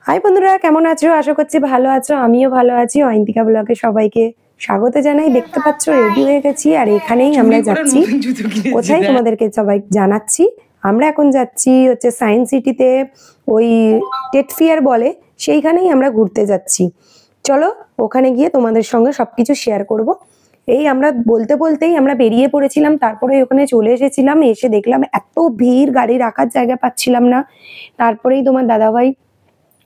High বন্ধুরা, কেমন আছো? আশা করছি ভালো আছো। আমিও ভালো আছি। অয়ন্তিকা ব্লগে সবাইকে স্বাগত জানাই। দেখতে পাচ্ছ রেডি হয়ে গেছি আর এখানেই আমরা যাচ্ছি। কোথায় তোমাদেরকে সবাই জানাচ্ছি। আমরা এখন যাচ্ছি হচ্ছে সায়েন্স সিটিতে, ওই টেট ফেয়ার বলে, সেইখানেই আমরা ঘুরতে যাচ্ছি। চলো ওখানে গিয়ে তোমাদের সঙ্গে সবকিছু শেয়ার করব। এই আমরা বলতে বলতেই আমরা বেরিয়ে পড়েছিলাম, তারপরে ওখানে চলে এসেছিলাম। এসে দেখলাম এত ভিড়, গাড়ি রাখার জায়গা পাচ্ছিলাম না। তারপরেই তোমার দাদাভাই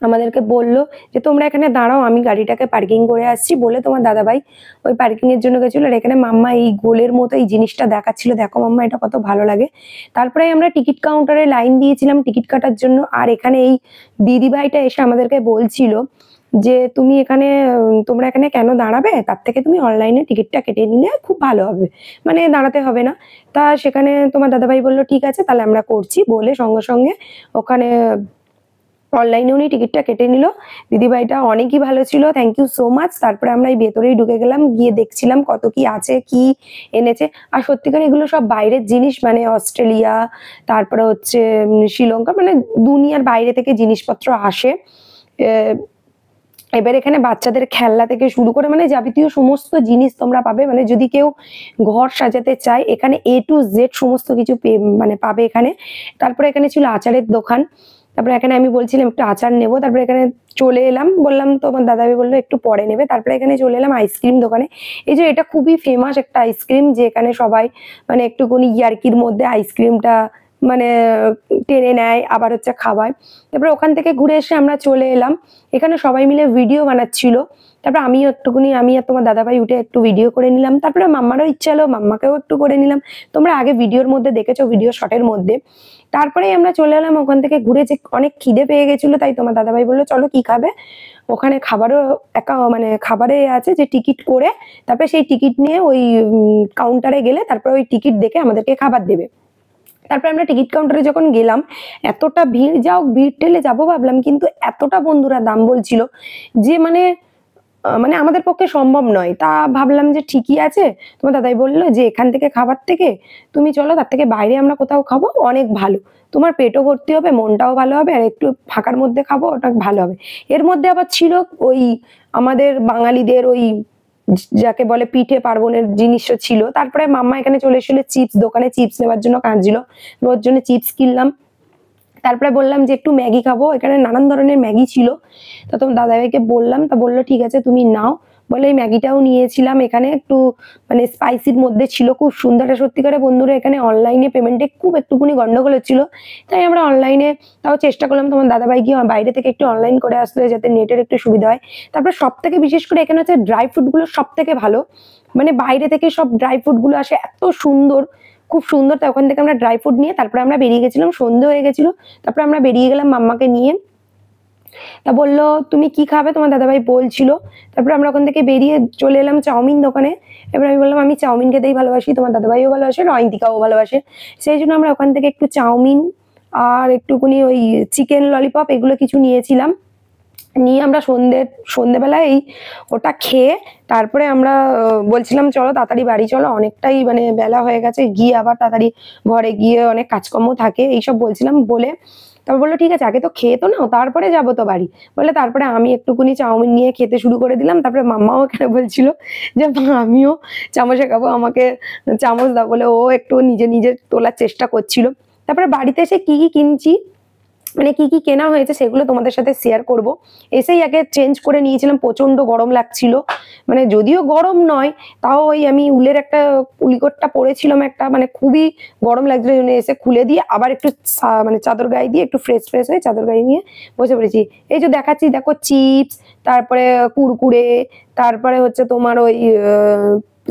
আমাদেরকে বললো যে তোমরা এখানে দাঁড়াও, আমি গাড়িটাকে পার্কিং করে আসছি বলে তোমার দাদাভাই ওই পার্কিং এর জন্য গেছিল। আর এখানে মাম্মা এই গোলের মতো এই জিনিসটা দেখাচ্ছিল, দেখো মাম্মা এটা কত ভালো লাগে। তারপরে আমরা টিকিট কাউন্টারে লাইন দিয়েছিলাম টিকিট কাটার জন্য। আর এখানে এই দিদিভাইটা এসে আমাদেরকে বলছিল যে তোমরা এখানে কেন দাঁড়াবে, তার থেকে তুমি অনলাইনে টিকিটটা কেটে নিলে খুব ভালো হবে, মানে দাঁড়াতে হবে না। তা সেখানে তোমার দাদাভাই বললো ঠিক আছে তাহলে আমরা করছি বলে সঙ্গে সঙ্গে ওখানে অনলাইনে উনি টিকিটটা কেটে নিল। দিদিভাইটা অনেকই ভালো ছিল, থ্যাংক ইউ সো মাচ। তারপরে আমরা এই ভেতরেই ঢুকে গেলাম, গিয়ে দেখছিলাম কত কি আছে, কি এনেছে। আর সত্যিকার এগুলো সব বাইরের জিনিস, মানে অস্ট্রেলিয়া, তারপরে হচ্ছে শ্রীলঙ্কা, মানে দুনিয়ার বাইরে থেকে জিনিসপত্র আসে। এবার এখানে বাচ্চাদের খেলনা থেকে শুরু করে মানে যাবতীয় সমস্ত জিনিস তোমরা পাবে। মানে যদি কেউ ঘর সাজাতে চায় এখানে A to Z সমস্ত কিছু মানে পাবে এখানে। তারপরে এখানে ছিল আচারের দোকান। তারপরে এখানে আমি বলছিলাম একটু আচার নেবো, তারপরে এখানে চলে এলাম, বললাম তো আমার দাদাভাই বললো একটু পরে নেবে। তারপরে এখানে চলে এলাম আইসক্রিম দোকানে। এই যে এটা খুবই ফেমাস একটা আইসক্রিম, যে এখানে সবাই মানে একটুখানি ইয়ার্কির মধ্যে আইসক্রিমটা মানে টেনে নেয়, আবার হচ্ছে খাওয়ায়। তারপরে ওখান থেকে ঘুরে এসে আমরা চলে এলাম, এখানে সবাই মিলে ভিডিও বানাচ্ছিল। তারপরে আমিও একটুখানি, আমি আর তোমার দাদাভাই উঠে একটু ভিডিও করে নিলাম। তারপরে মাম্মারও ইচ্ছা হলো, মাম্মাকেও একটু করে নিলাম। তোমরা আগে ভিডিওর মধ্যে দেখেছো, ভিডিও শর্টের মধ্যে। তারপরে আমরা চলে এলাম ওখান থেকে ঘুরে, যে অনেক খিদে পেয়ে গেছিলো, তাই তোমার দাদাভাই বললো চলো কি খাবে। ওখানে খাবারও মানে খাবারে আছে যে টিকিট করে, তারপরে সেই টিকিট নিয়ে ওই কাউন্টারে গেলে তারপরে ওই টিকিট দেখে আমাদেরকে খাবার দেবে। তারপরে আমরা টিকিট কাউন্টারে যখন গেলাম, এতটা ভিড়, যাও ভিড় ঠেলে যাবো ভাবলাম, কিন্তু এতটা বন্ধুরা দাম বলছিল যে মানে আমাদের পক্ষে সম্ভব নয়। তা ভাবলাম যে ঠিকই আছে। তোমার দাদাই বললো যে এখান থেকে খাবার থেকে তুমি চলো, তার থেকে বাইরে আমরা কোথাও খাবো, অনেক ভালো, তোমার পেটও ভর্তি হবে, মনটাও ভালো হবে, আর একটু ফাঁকার মধ্যে খাবো, ওটা ভালো হবে। এর মধ্যে আবার ছিল ওই আমাদের বাঙালিদের ওই যাকে বলে পিঠে পার্বণের জিনিসও ছিল। তারপরে মাম্মা এখানে চলে এসেছিল চিপস দোকানে, চিপস নেওয়ার জন্য কাঁদছিল, ওর জন্য চিপস কিনলাম। তারপরে বললাম যে একটু ম্যাগি খাবো, এখানে নানান ধরনের ম্যাগি ছিল। তা তোমার দাদাভাইকে বললাম, তা বললো ঠিক আছে তুমি নাও বলে এই ম্যাগিটাও নিয়েছিলাম। এখানে একটু মানে স্পাইসির মধ্যে ছিল, খুব সুন্দর। সত্যিকারে বন্ধুরা এখানে অনলাইনে পেমেন্টে খুব একটুখানি গন্ডগোল হচ্ছিল, তাই আমরা অনলাইনে তাও চেষ্টা করলাম। তোমার দাদাভাই গিয়ে বাইরে থেকে একটু অনলাইন করে আসলে যাতে নেটের একটু সুবিধা হয়। তারপরে সব থেকে বিশেষ করে এখানে হচ্ছে ড্রাই ফ্রুট গুলো সব থেকে ভালো, মানে বাইরে থেকে সব ড্রাই ফ্রুট গুলো আসে, এত সুন্দর, খুব সুন্দর। তা ওখান থেকে আমরা ড্রাই ফ্রুট নিয়ে তারপরে আমরা বেরিয়ে গেছিলাম, সন্ধে হয়ে গেছিল। তারপরে আমরা বেরিয়ে গেলাম মাম্মাকে নিয়ে। তা বললো তুমি কি খাবে, তোমার দাদাভাই বলছিল। তারপরে আমরা ওখান থেকে বেরিয়ে চলে এলাম চাউমিন দোকানে। এবার আমি বললাম আমি চাউমিন খেতেই ভালোবাসি, তোমার দাদাভাইও ভালোবাসে, অয়ন্তিকাও ভালোবাসে, সেই জন্য আমরা ওখান থেকে একটু চাউমিন আর একটুখানি ওই চিকেন ললিপপ এগুলো কিছু নিয়েছিলাম। নিয়ে আমরা সন্ধেবেলায় ওটা খেয়ে তারপরে আমরা বলছিলাম চলো তাড়াতাড়ি বাড়ি চলো, অনেকটাই মানে বেলা হয়ে গেছে, গিয়ে আবার তাড়াতাড়ি ঘরে গিয়ে অনেক কাজকর্ম থাকে, এইসব বলছিলাম বলে। তারপর বললো ঠিক আছে আগে তো খেয়ে তো নাও, তারপরে যাবো তো বাড়ি বলে। তারপরে আমি একটুখানি চাউমিন নিয়ে খেতে শুরু করে দিলাম। তারপরে মাম্মাও এখানে বলছিল যে আমিও চামচে খাবো, আমাকে চামচ দাও বলে ও একটু নিজে তোলার চেষ্টা করছিল। তারপরে বাড়িতে এসে কি কি কিনছি, মানে কি কি কেনা হয়েছে সেগুলো তোমাদের সাথে শেয়ার করব। এসেই আগে চেঞ্জ করে নিয়েছিলাম, প্রচন্ড গরম লাগছিল, মানে যদিও গরম নয় তাও ওই আমি উলের একটা উলিকটটা পরেছিলাম একটা, মানে খুবই গরম লাগছিল, জন্য এসে খুলে দিয়ে আবার একটু মানে চাদর গায়ে দিয়ে একটু ফ্রেশ হয়ে চাদর গায়ে নিয়ে বসে পড়েছি। এই যে দেখাচ্ছি দেখো চিপস, তারপরে কুরকুরে, তারপরে হচ্ছে তোমার ওই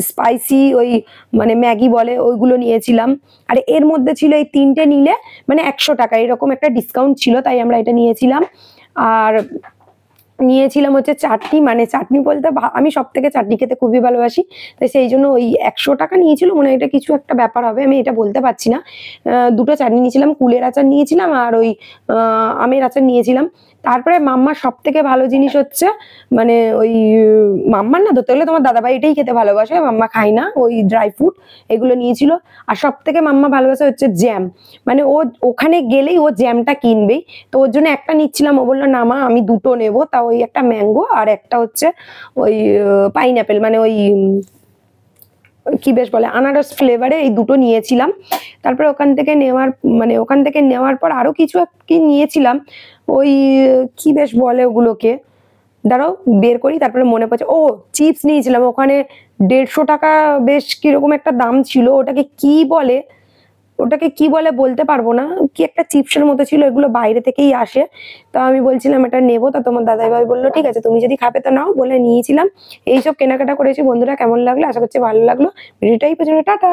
স্পাইসি ওই মানে ম্যাগি বলে ওইগুলো নিয়েছিলাম। আর এর মধ্যে ছিল এই তিনটে নিলে মানে 100 টাকা এরকম একটা ডিসকাউন্ট ছিল, তাই আমরা এটা নিয়েছিলাম। আর নিয়েছিলাম হচ্ছে চাটনি, মানে চাটনি বলতে আমি সব থেকে চাটনি খেতে খুবই ভালোবাসি, তাই সেই জন্য ওই 100 টাকা নিয়েছিল, মানে এটা কিছু একটা ব্যাপার হবে, আমি এটা বলতে পারছি না। দুটো চাটনি নিয়েছিলাম, কুলের আচার নিয়েছিলাম আর ওই আমের আচার নিয়েছিলাম। তারপরে মাম্মার সব থেকে ভালো জিনিস হচ্ছে মানে ওই মাম্মার না ধরতে গেলে তোমার দাদাভাই এটাই খেতে ভালোবাসে, মাম্মা খায় না ওই ড্রাই ফ্রুট, এগুলো নিয়েছিল। আর সব থেকে মাম্মা ভালোবাসে হচ্ছে জ্যাম, মানে ও ওখানে গেলেই ও জ্যামটা কিনবেই। তো ওর জন্য একটা নিচ্ছিলাম, ও বললো না মা আমি দুটো নেবো, তা ওই একটা ম্যাঙ্গো আর একটা হচ্ছে ওই পাইনাপেল, মানে ওই কি বেশ বলে আনারস ফ্লেভারে, এই দুটো নিয়েছিলাম। তারপরে ওখান থেকে নেওয়ার পর আরো কিছু কি নিয়েছিলাম, ওই কি বেশ বলে ওগুলোকে, দাঁড়াও বের করি, তারপরে মনে পড়ছে, ও চিপস নিয়েছিলাম ওখানে 150 টাকা, বেশ কিরকম একটা দাম ছিল, ওটাকে কি বলে বলতে পারবো না, কি একটা চিপসের মতো ছিল, এগুলো বাইরে থেকেই আসে। তো আমি বলছিলাম এটা নেবো, তা তোমার দাদাভাই বললো ঠিক আছে তুমি যদি খাবে তো নাও, বলে নিয়েছিলাম। এইসব কেনাকাটা করেছি বন্ধুরা। কেমন লাগলো? আশা করছি ভালো লাগলো। ভিডিওটা এই পর্যন্ত, টাটা।